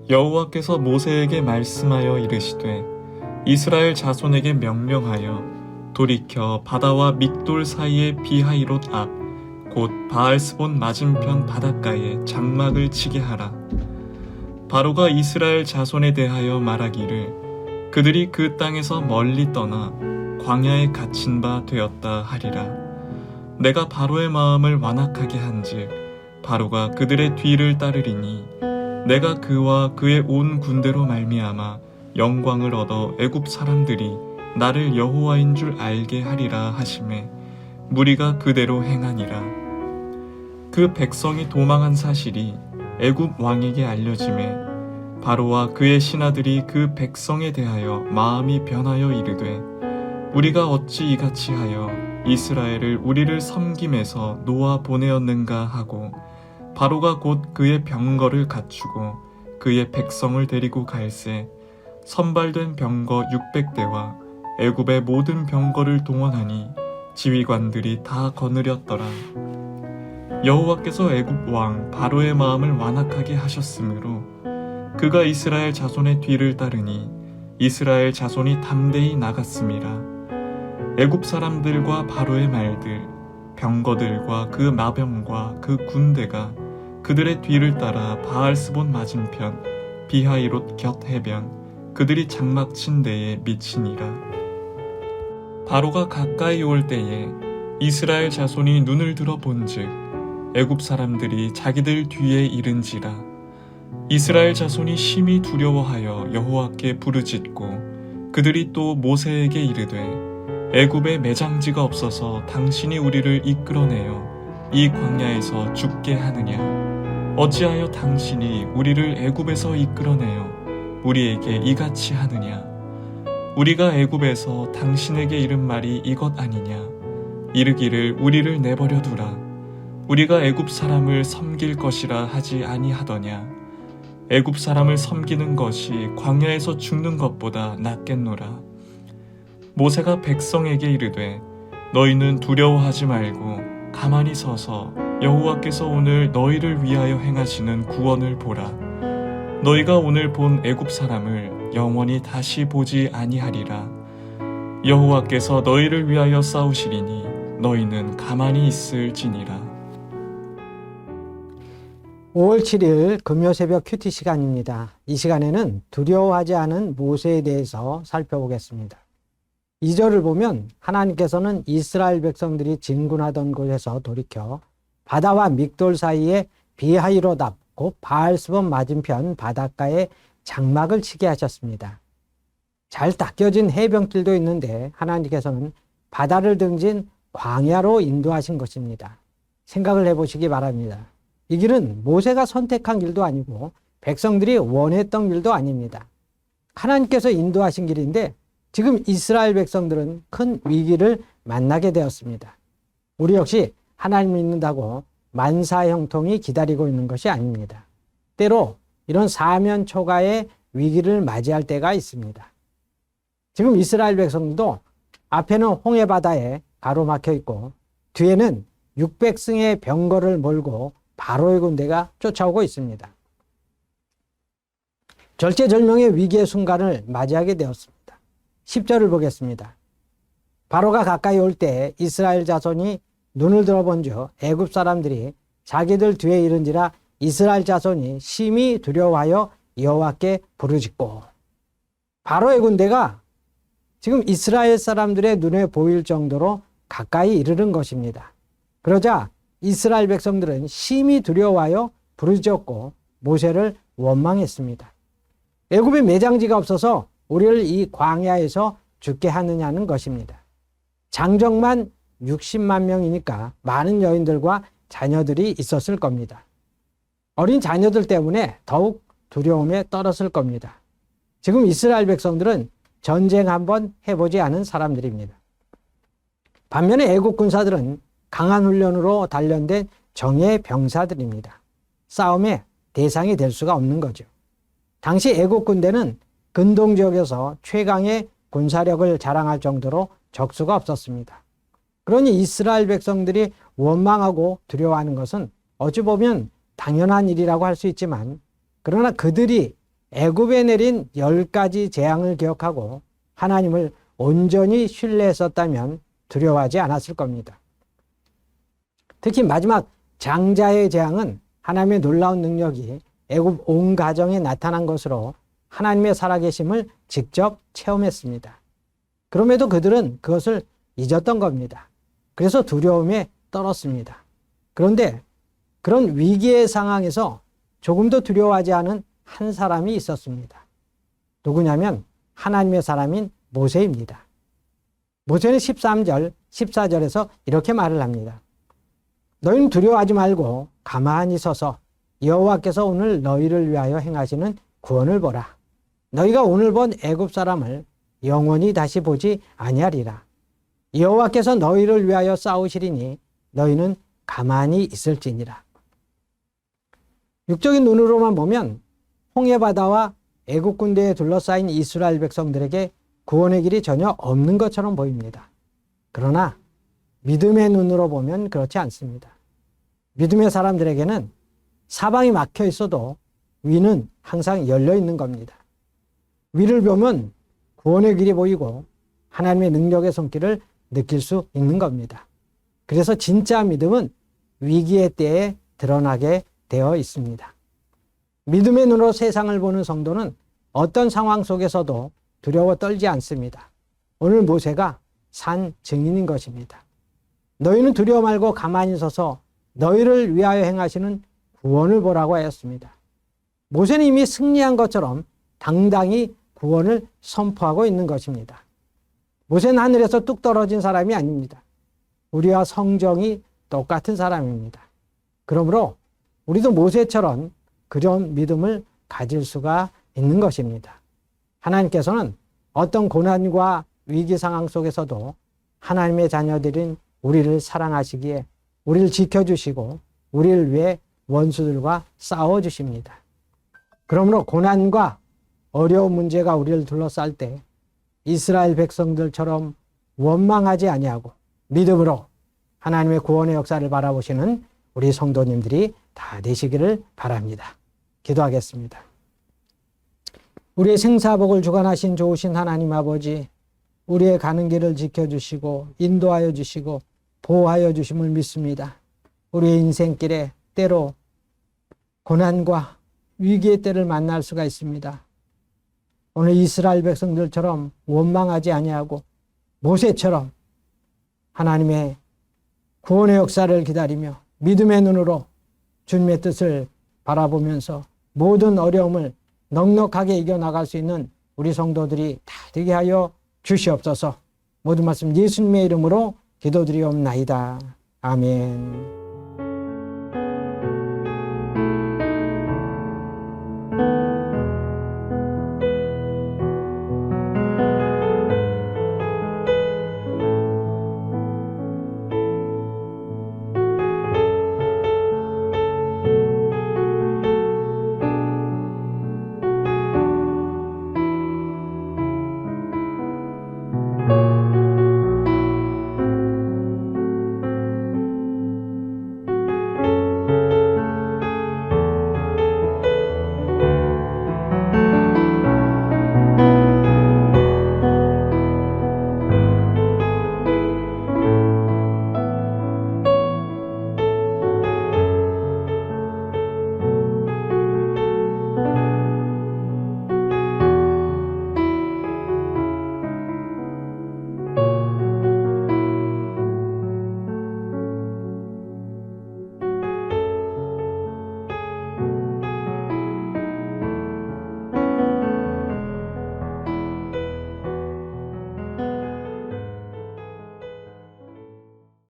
여호와께서 모세에게 말씀하여 이르시되 이스라엘 자손에게 명령하여 돌이켜 바다와 믹돌 사이의 비하이롯 앞 곧 바알스본 맞은편 바닷가에 장막을 치게 하라. 바로가 이스라엘 자손에 대하여 말하기를 그들이 그 땅에서 멀리 떠나 광야에 갇힌 바 되었다 하리라. 내가 바로의 마음을 완악하게 한즉 바로가 그들의 뒤를 따르리니 내가 그와 그의 온 군대로 말미암아 영광을 얻어 애굽 사람들이 나를 여호와인 줄 알게 하리라 하시매 무리가 그대로 행하니라. 그 백성이 도망한 사실이 애굽 왕에게 알려지매 바로와 그의 신하들이 그 백성에 대하여 마음이 변하여 이르되 우리가 어찌 이같이 하여 이스라엘을 우리를 섬김에서 놓아 보내었는가 하고 바로가 곧 그의 병거를 갖추고 그의 백성을 데리고 갈새 선발된 병거 600대와 애굽의 모든 병거를 동원하니 지휘관들이 다 거느렸더라. 여호와께서 애굽 왕 바로의 마음을 완악하게 하셨으므로 그가 이스라엘 자손의 뒤를 따르니 이스라엘 자손이 담대히 나갔음이라. 애굽 사람들과 바로의 말들, 병거들과 그 마병과 그 군대가 그들의 뒤를 따라 바알스본 맞은편 비하이롯 곁 해변 그들이 장막 친 데에 미치니라. 바로가 가까이 올 때에 이스라엘 자손이 눈을 들어 본즉 애굽 사람들이 자기들 뒤에 이른지라. 이스라엘 자손이 심히 두려워하여 여호와께 부르짖고 그들이 또 모세에게 이르되 애굽에 매장지가 없어서 당신이 우리를 이끌어내어 이 광야에서 죽게 하느냐? 어찌하여 당신이 우리를 애굽에서 이끌어내어 우리에게 이같이 하느냐? 우리가 애굽에서 당신에게 이른 말이 이것 아니냐? 이르기를 우리를 내버려 두라. 우리가 애굽 사람을 섬길 것이라 하지 아니하더냐? 애굽 사람을 섬기는 것이 광야에서 죽는 것보다 낫겠노라. 모세가 백성에게 이르되 너희는 두려워하지 말고 가만히 서서 여호와께서 오늘 너희를 위하여 행하시는 구원을 보라. 너희가 오늘 본 애굽 사람을 영원히 다시 보지 아니하리라. 여호와께서 너희를 위하여 싸우시리니 너희는 가만히 있을지니라. 5월 7일 금요 새벽 큐티 시간입니다. 이 시간에는 두려워하지 않은 모세에 대해서 살펴보겠습니다. 2절을 보면 하나님께서는 이스라엘 백성들이 진군하던 곳에서 돌이켜 바다와 믹돌 사이에 비하이롯 앞 곧 바알스본 맞은편 바닷가에 장막을 치게 하셨습니다. 잘 닦여진 해변길도 있는데 하나님께서는 바다를 등진 광야로 인도하신 것입니다. 생각을 해보시기 바랍니다. 이 길은 모세가 선택한 길도 아니고 백성들이 원했던 길도 아닙니다. 하나님께서 인도하신 길인데 지금 이스라엘 백성들은 큰 위기를 만나게 되었습니다. 우리 역시 하나님 믿는다고 만사형통이 기다리고 있는 것이 아닙니다. 때로 이런 사면초가의 위기를 맞이할 때가 있습니다. 지금 이스라엘 백성들도 앞에는 홍해바다에 가로막혀 있고 뒤에는 600승의 병거를 몰고 바로의 군대가 쫓아오고 있습니다. 절체절명의 위기의 순간을 맞이하게 되었습니다. 10절을 보겠습니다. 바로가 가까이 올 때 이스라엘 자손이 눈을 들어본즉 애굽 사람들이 자기들 뒤에 이른지라. 이스라엘 자손이 심히 두려워하여 여호와께 부르짖고. 바로의 군대가 지금 이스라엘 사람들의 눈에 보일 정도로 가까이 이르는 것입니다. 그러자 이스라엘 백성들은 심히 두려워하여 부르짖었고 모세를 원망했습니다. 애굽에 매장지가 없어서 우리를 이 광야에서 죽게 하느냐는 것입니다. 장정만 60만 명이니까 많은 여인들과 자녀들이 있었을 겁니다. 어린 자녀들 때문에 더욱 두려움에 떨었을 겁니다. 지금 이스라엘 백성들은 전쟁 한번 해보지 않은 사람들입니다. 반면에 애국 군사들은 강한 훈련으로 단련된 정예 병사들입니다. 싸움의 대상이 될 수가 없는 거죠. 당시 애국 군대는 근동 지역에서 최강의 군사력을 자랑할 정도로 적수가 없었습니다. 그러니 이스라엘 백성들이 원망하고 두려워하는 것은 어찌 보면 당연한 일이라고 할 수 있지만 그러나 그들이 애굽에 내린 10가지 재앙을 기억하고 하나님을 온전히 신뢰했었다면 두려워하지 않았을 겁니다. 특히 마지막 장자의 재앙은 하나님의 놀라운 능력이 애굽 온 가정에 나타난 것으로 하나님의 살아계심을 직접 체험했습니다. 그럼에도 그들은 그것을 잊었던 겁니다. 그래서 두려움에 떨었습니다. 그런데 그런 위기의 상황에서 조금도 두려워하지 않은 한 사람이 있었습니다. 누구냐면 하나님의 사람인 모세입니다. 모세는 13절, 14절에서 이렇게 말을 합니다. 너희는 두려워하지 말고 가만히 서서 여호와께서 오늘 너희를 위하여 행하시는 구원을 보라. 너희가 오늘 본 애굽 사람을 영원히 다시 보지 아니하리라. 여호와께서 너희를 위하여 싸우시리니 너희는 가만히 있을지니라. 육적인 눈으로만 보면 홍해바다와 애굽 군대에 둘러싸인 이스라엘 백성들에게 구원의 길이 전혀 없는 것처럼 보입니다. 그러나 믿음의 눈으로 보면 그렇지 않습니다. 믿음의 사람들에게는 사방이 막혀 있어도 위는 항상 열려 있는 겁니다. 위를 보면 구원의 길이 보이고 하나님의 능력의 손길을 느낄 수 있는 겁니다. 그래서 진짜 믿음은 위기의 때에 드러나게 되어 있습니다. 믿음의 눈으로 세상을 보는 성도는 어떤 상황 속에서도 두려워 떨지 않습니다. 오늘 모세가 산 증인인 것입니다. 너희는 두려워 말고 가만히 서서 너희를 위하여 행하시는 구원을 보라고 하였습니다. 모세는 이미 승리한 것처럼 당당히 구원을 선포하고 있는 것입니다. 모세는 하늘에서 뚝 떨어진 사람이 아닙니다. 우리와 성정이 똑같은 사람입니다. 그러므로 우리도 모세처럼 그런 믿음을 가질 수가 있는 것입니다. 하나님께서는 어떤 고난과 위기 상황 속에서도 하나님의 자녀들인 우리를 사랑하시기에 우리를 지켜주시고 우리를 위해 원수들과 싸워주십니다. 그러므로 고난과 어려운 문제가 우리를 둘러쌀 때 이스라엘 백성들처럼 원망하지 아니하고 믿음으로 하나님의 구원의 역사를 바라보시는 우리 성도님들이 다 되시기를 바랍니다. 기도하겠습니다. 우리의 생사복을 주관하신 좋으신 하나님 아버지, 우리의 가는 길을 지켜주시고 인도하여 주시고 보호하여 주심을 믿습니다. 우리의 인생길에 때로 고난과 위기의 때를 만날 수가 있습니다. 오늘 이스라엘 백성들처럼 원망하지 아니하고 모세처럼 하나님의 구원의 역사를 기다리며 믿음의 눈으로 주님의 뜻을 바라보면서 모든 어려움을 넉넉하게 이겨나갈 수 있는 우리 성도들이 다 되게 하여 주시옵소서. 모든 말씀 예수님의 이름으로 기도드리옵나이다. 아멘.